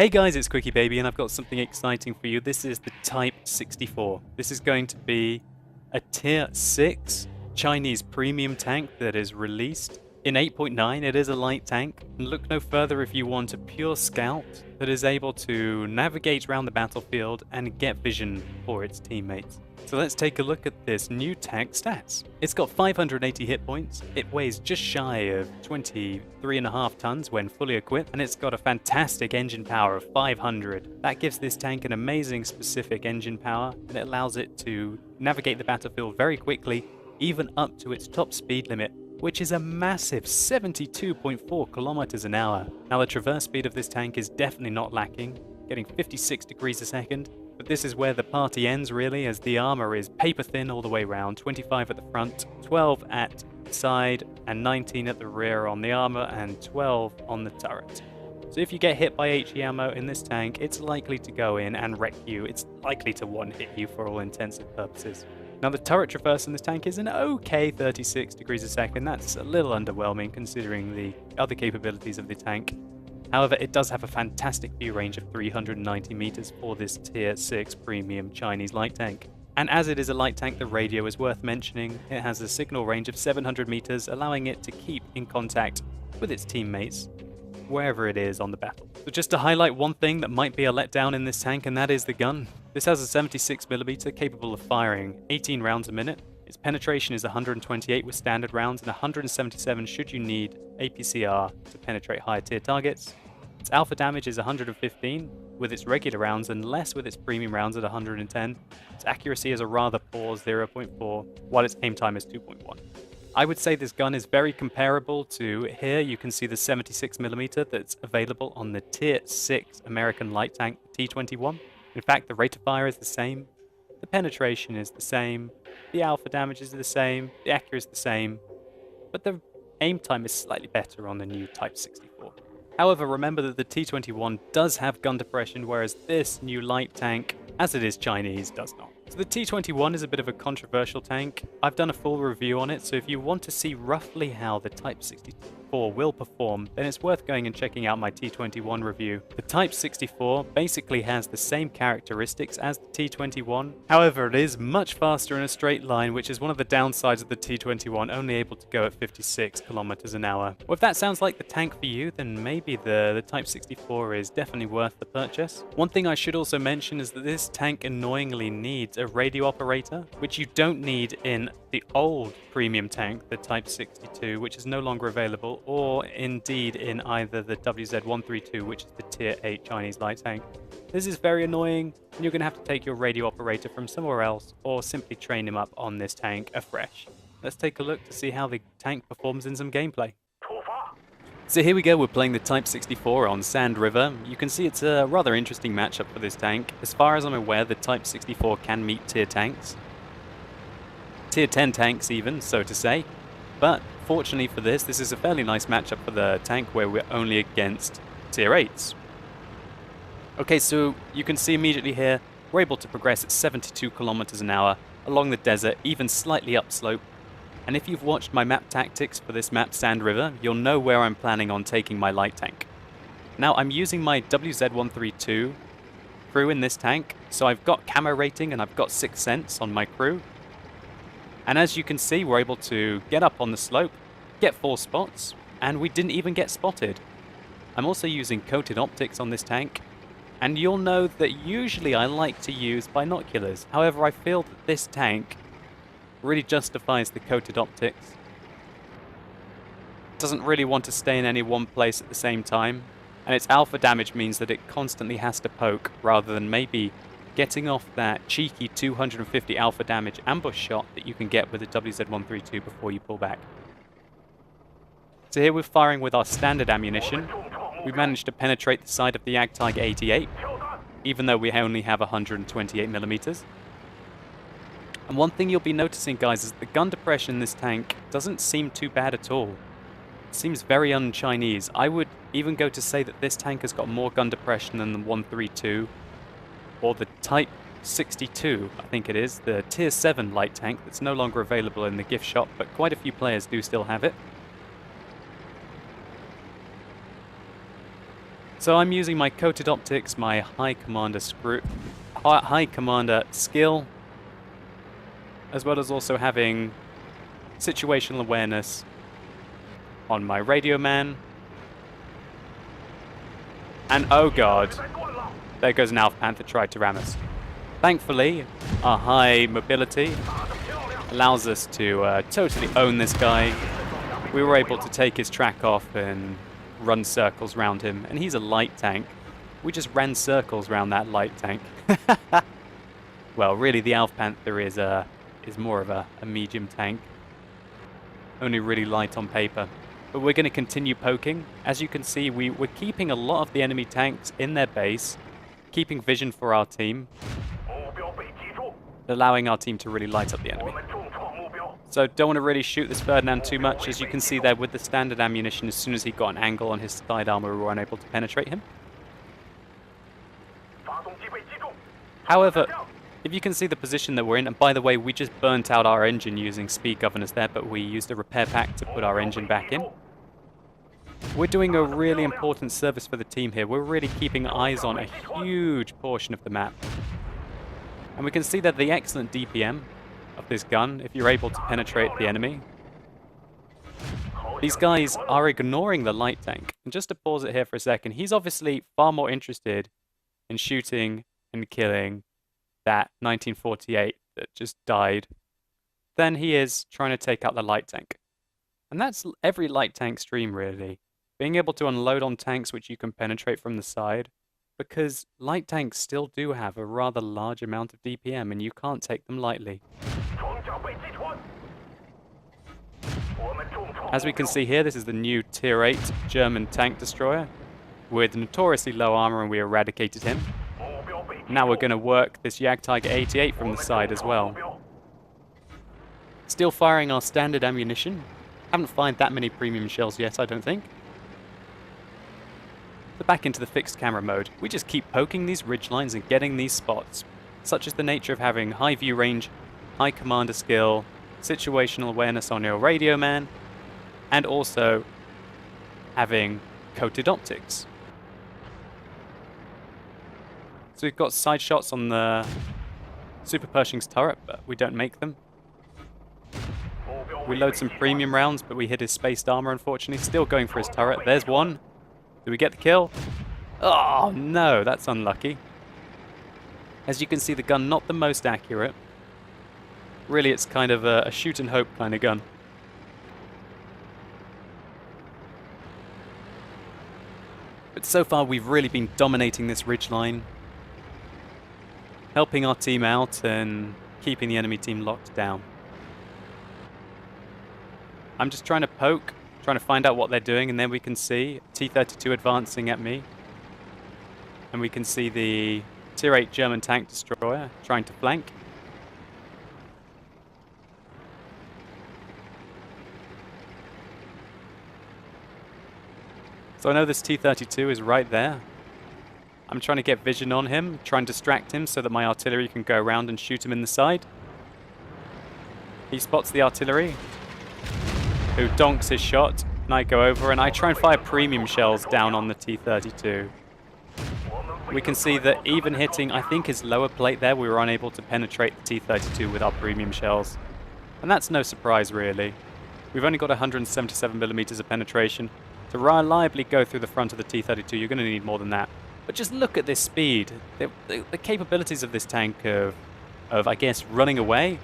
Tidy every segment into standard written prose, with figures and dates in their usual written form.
Hey guys, it's Quickie Baby and I've got something exciting for you. This is the Type 64. This is going to be a Tier 6 Chinese premium tank that is released in 8.9. It is a light tank, and look no further if you want a pure scout that is able to navigate around the battlefield and get vision for its teammates. So let's take a look at this new tank stats. It's got 580 hit points, it weighs just shy of 23.5 tons when fully equipped, and it's got a fantastic engine power of 500. That gives this tank an amazing specific engine power, and it allows it to navigate the battlefield very quickly, even up to its top speed limit, which is a massive 72.4 kilometers an hour. Now the traverse speed of this tank is definitely not lacking, getting 56 degrees a second. But this is where the party ends really, as the armor is paper thin all the way around, 25 at the front, 12 at the side, and 19 at the rear on the armor, and 12 on the turret. So if you get hit by HE ammo in this tank, it's likely to go in and wreck you. It's likely to one-hit you for all intents and purposes. Now the turret traverse in this tank is an okay 36 degrees a second. That's a little underwhelming considering the other capabilities of the tank. However, it does have a fantastic view range of 390 meters for this Tier 6 premium Chinese light tank. And as it is a light tank, the radio is worth mentioning. It has a signal range of 700 meters, allowing it to keep in contact with its teammates wherever it is on the battle. So just to highlight one thing that might be a letdown in this tank, and that is the gun. This has a 76mm capable of firing 18 rounds a minute. Its penetration is 128 with standard rounds and 177 should you need APCR to penetrate higher tier targets. Its alpha damage is 115 with its regular rounds and less with its premium rounds at 110. Its accuracy is a rather poor 0.4, while its aim time is 2.1. I would say this gun is very comparable to, here you can see the 76mm that's available on the Tier 6 American light tank T21. In fact, the rate of fire is the same, the penetration is the same, the alpha damage is the same, the accuracy is the same, but the aim time is slightly better on the new Type 64. However, remember that the T21 does have gun depression, whereas this new light tank, as it is Chinese, does not. So the T21 is a bit of a controversial tank. I've done a full review on it, so if you want to see roughly how the Type 64 will perform, then it's worth going and checking out my T21 review. The Type 64 basically has the same characteristics as the T21, however it is much faster in a straight line, which is one of the downsides of the T21, only able to go at 56 kilometers an hour. Well, if that sounds like the tank for you, then maybe the Type 64 is definitely worth the purchase. One thing I should also mention is that this tank annoyingly needs a radio operator, which you don't need in the old premium tank, the Type 62, which is no longer available, or indeed in either the WZ132, which is the Tier 8 Chinese light tank. This is very annoying, and you're going to have to take your radio operator from somewhere else, or simply train him up on this tank afresh. Let's take a look to see how the tank performs in some gameplay. So here we go, we're playing the Type 64 on Sand River. You can see it's a rather interesting matchup for this tank. As far as I'm aware, the Type 64 can meet tier tanks. Tier 10 tanks even, so to say. But fortunately for this is a fairly nice matchup for the tank where we're only against tier 8s. Okay, so you can see immediately here, we're able to progress at 72 kilometers an hour along the desert, even slightly upslope. And if you've watched my map tactics for this map, Sand River, you'll know where I'm planning on taking my light tank. Now, I'm using my WZ132 crew in this tank, so I've got camo rating and I've got 6th sense on my crew. And as you can see, we're able to get up on the slope, get 4 spots, and we didn't even get spotted. I'm also using coated optics on this tank, and you'll know that usually I like to use binoculars. However, I feel that this tank really justifies the coated optics. It doesn't really want to stay in any one place at the same time, and its alpha damage means that it constantly has to poke rather than maybe getting off that cheeky 250 alpha damage ambush shot that you can get with the WZ132 before you pull back. So here we're firing with our standard ammunition. We managed to penetrate the side of the Tiger 88, even though we only have 128mm. And one thing you'll be noticing, guys, is the gun depression in this tank doesn't seem too bad at all. It seems very un-Chinese. I would even go to say that this tank has got more gun depression than the 132, or the Type 62, I think it is, the Tier 7 light tank that's no longer available in the gift shop, but quite a few players do still have it. So I'm using my coated optics, my high commander skill, as well as also having situational awareness on my radio man. And oh god, there goes an Alpha Panther tried to ram us. Thankfully, our high mobility allows us to totally own this guy. We were able to take his track off and run circles around him, and he's a light tank. We just ran circles around that light tank. Well, really, the Alpha Panther is more of a medium tank, only really light on paper. But we're going to continue poking. As you can see, we're keeping a lot of the enemy tanks in their base, keeping vision for our team, allowing our team to really light up the enemy. So don't want to really shoot this Ferdinand too much. As you can see there with the standard ammunition, as soon as he got an angle on his side armor, we were unable to penetrate him. However, if you can see the position that we're in, and by the way, we just burnt out our engine using speed governors there, but we used a repair pack to put our engine back in. We're doing a really important service for the team here. We're really keeping eyes on a huge portion of the map. And we can see that the excellent DPM of this gun, if you're able to penetrate the enemy. These guys are ignoring the light tank. And just to pause it here for a second, he's obviously far more interested in shooting and killing that 1948 that just died than he is trying to take out the light tank. And that's every light tank stream, really. Being able to unload on tanks which you can penetrate from the side, because light tanks still do have a rather large amount of DPM and you can't take them lightly. As we can see here, this is the new Tier 8 German tank destroyer with notoriously low armor, and we eradicated him. Now we're going to work this Jagdtiger 88 from the side as well. Still firing our standard ammunition. Haven't fired that many premium shells yet, I don't think. So back into the fixed camera mode. We just keep poking these ridge lines and getting these spots. Such is the nature of having high view range, high commander skill, situational awareness on your radio man, and also having coated optics. So we've got side shots on the Super Pershing's turret, but we don't make them. We load some premium rounds, but we hit his spaced armor, unfortunately. Still going for his turret. There's one. Do we get the kill? Oh, no, that's unlucky. As you can see, the gun not the most accurate. Really, it's kind of a shoot and hope kind of gun. But so far, we've really been dominating this ridgeline, helping our team out and keeping the enemy team locked down. I'm just trying to poke, trying to find out what they're doing, and then we can see T-32 advancing at me. And we can see the Tier 8 German tank destroyer trying to flank. So I know this T-32 is right there. I'm trying to get vision on him, try and distract him so that my artillery can go around and shoot him in the side. He spots the artillery, who donks his shot, and I go over and I try and fire premium shells down on the T-32. We can see that even hitting, I think, his lower plate there, we were unable to penetrate the T-32 with our premium shells. And that's no surprise, really. We've only got 177 millimeters of penetration. To reliably go through the front of the T-32, you're going to need more than that. But just look at this speed. The capabilities of this tank of, I guess, running away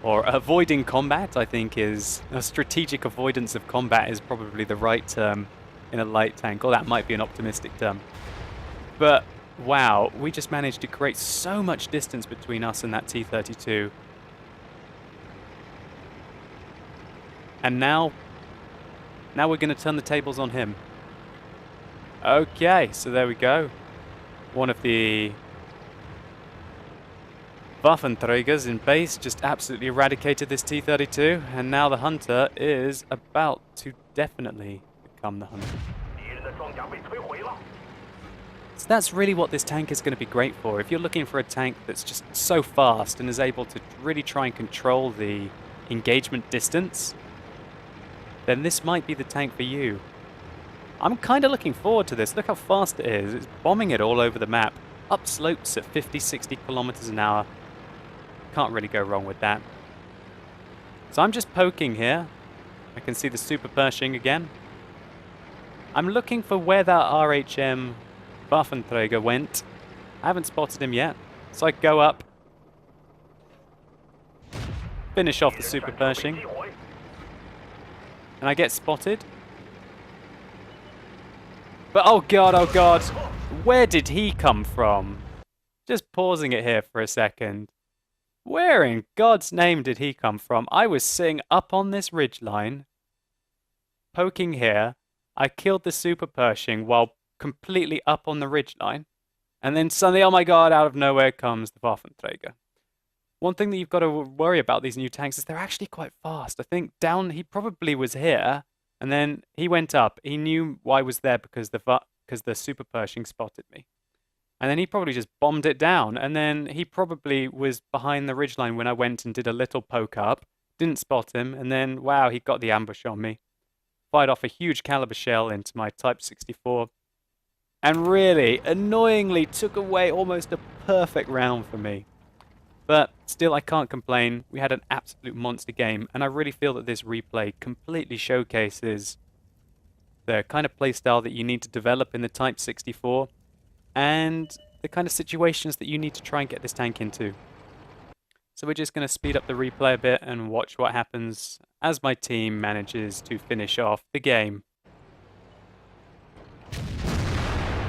or avoiding combat, I think, is a strategic avoidance of combat is probably the right term in a light tank, or that might be an optimistic term. But wow, we just managed to create so much distance between us and that T-32. And now we're going to turn the tables on him. Okay, so there we go. One of the Waffenträgers in base just absolutely eradicated this T-32, and now the Hunter is about to definitely become the Hunter. So that's really what this tank is going to be great for. If you're looking for a tank that's just so fast and is able to really try and control the engagement distance, then this might be the tank for you. I'm kind of looking forward to this. Look how fast it is. It's bombing it all over the map. Up slopes at 50, 60 kilometers an hour. Can't really go wrong with that. So I'm just poking here. I can see the Super Pershing again. I'm looking for where that RHM Waffenträger went. I haven't spotted him yet. So I go up. Finish off the Super Pershing. And I get spotted. But oh god, where did he come from? Just pausing it here for a second. Where in God's name did he come from? I was sitting up on this ridgeline, poking here. I killed the Super Pershing while completely up on the ridgeline. And then suddenly, oh my god, out of nowhere comes the Waffenträger. One thing that you've got to worry about these new tanks is they're actually quite fast. I think down, he probably was here, and then he went up. He knew I was there because the Super Pershing spotted me. And then he probably just bombed it down. And then he probably was behind the ridgeline when I went and did a little poke up. Didn't spot him. And then, wow, he got the ambush on me. Fired off a huge caliber shell into my Type 64. And really, annoyingly, took away almost a perfect round for me. But still, I can't complain. We had an absolute monster game. And I really feel that this replay completely showcases the kind of playstyle that you need to develop in the Type 64. And the kind of situations that you need to try and get this tank into. So we're just going to speed up the replay a bit and watch what happens as my team manages to finish off the game.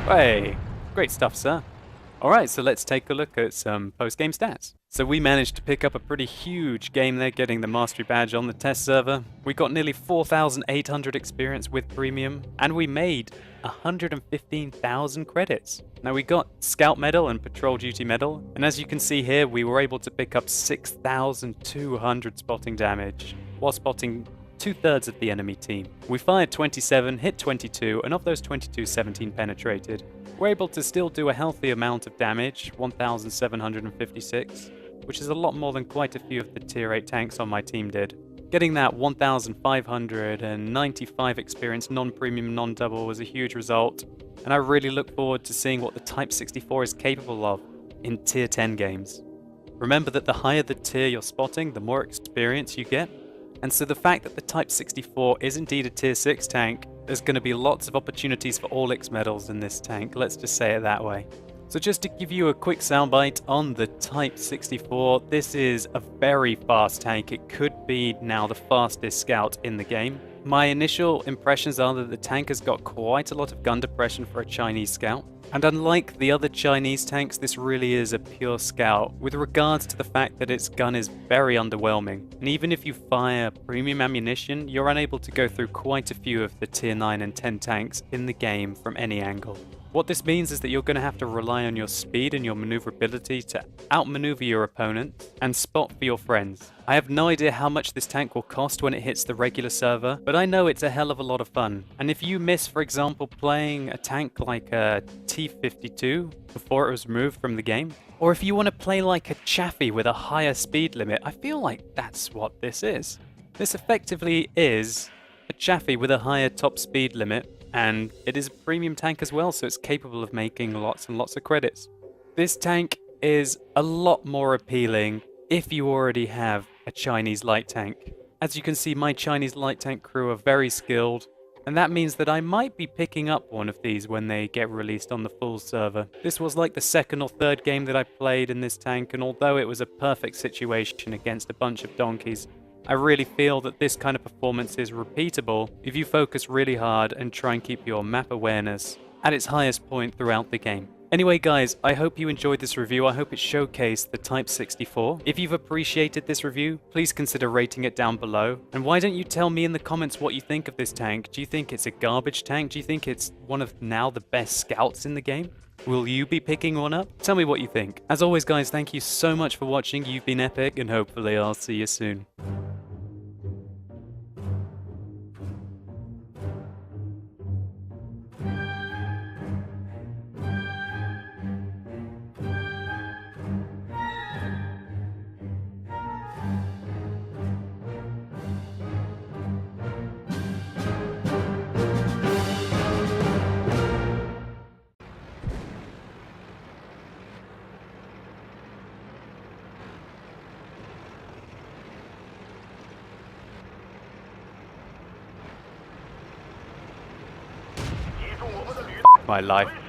Hey, great stuff, sir. Alright, so let's take a look at some post-game stats. So we managed to pick up a pretty huge game there, getting the Mastery Badge on the test server. We got nearly 4,800 experience with Premium, and we made 115,000 credits. Now we got Scout Medal and Patrol Duty Medal, and as you can see here, we were able to pick up 6,200 spotting damage, while spotting 2/3 of the enemy team. We fired 27, hit 22, and of those 22, 17 penetrated. We're able to still do a healthy amount of damage, 1,756, which is a lot more than quite a few of the tier 8 tanks on my team did. Getting that 1,595 experience non-premium, non-double was a huge result, and I really look forward to seeing what the Type 64 is capable of in tier 10 games. Remember that the higher the tier you're spotting, the more experience you get, and so the fact that the Type 64 is indeed a tier 6 tank, there's going to be lots of opportunities for all X medals in this tank, let's just say it that way. So just to give you a quick soundbite on the Type 64, this is a very fast tank. It could be now the fastest scout in the game. My initial impressions are that the tank has got quite a lot of gun depression for a Chinese scout. And unlike the other Chinese tanks, this really is a pure scout, with regards to the fact that its gun is very underwhelming. And even if you fire premium ammunition, you're unable to go through quite a few of the tier 9 and 10 tanks in the game from any angle. What this means is that you're going to have to rely on your speed and your maneuverability to outmaneuver your opponent and spot for your friends. I have no idea how much this tank will cost when it hits the regular server, but I know it's a hell of a lot of fun. And if you miss, for example, playing a tank like a T-52 before it was removed from the game, or if you want to play like a Chaffee with a higher speed limit, I feel like that's what this is. This effectively is a Chaffee with a higher top speed limit, and it is a premium tank as well, so it's capable of making lots and lots of credits. This tank is a lot more appealing if you already have a Chinese light tank. As you can see, my Chinese light tank crew are very skilled, and that means that I might be picking up one of these when they get released on the full server. This was like the second or third game that I played in this tank, and although it was a perfect situation against a bunch of donkeys, I really feel that this kind of performance is repeatable if you focus really hard and try and keep your map awareness at its highest point throughout the game. Anyway guys, I hope you enjoyed this review. I hope it showcased the Type 64. If you've appreciated this review, please consider rating it down below. And why don't you tell me in the comments what you think of this tank? Do you think it's a garbage tank? Do you think it's one of now the best scouts in the game? Will you be picking one up? Tell me what you think. As always guys, thank you so much for watching. You've been epic, and hopefully I'll see you soon. my life.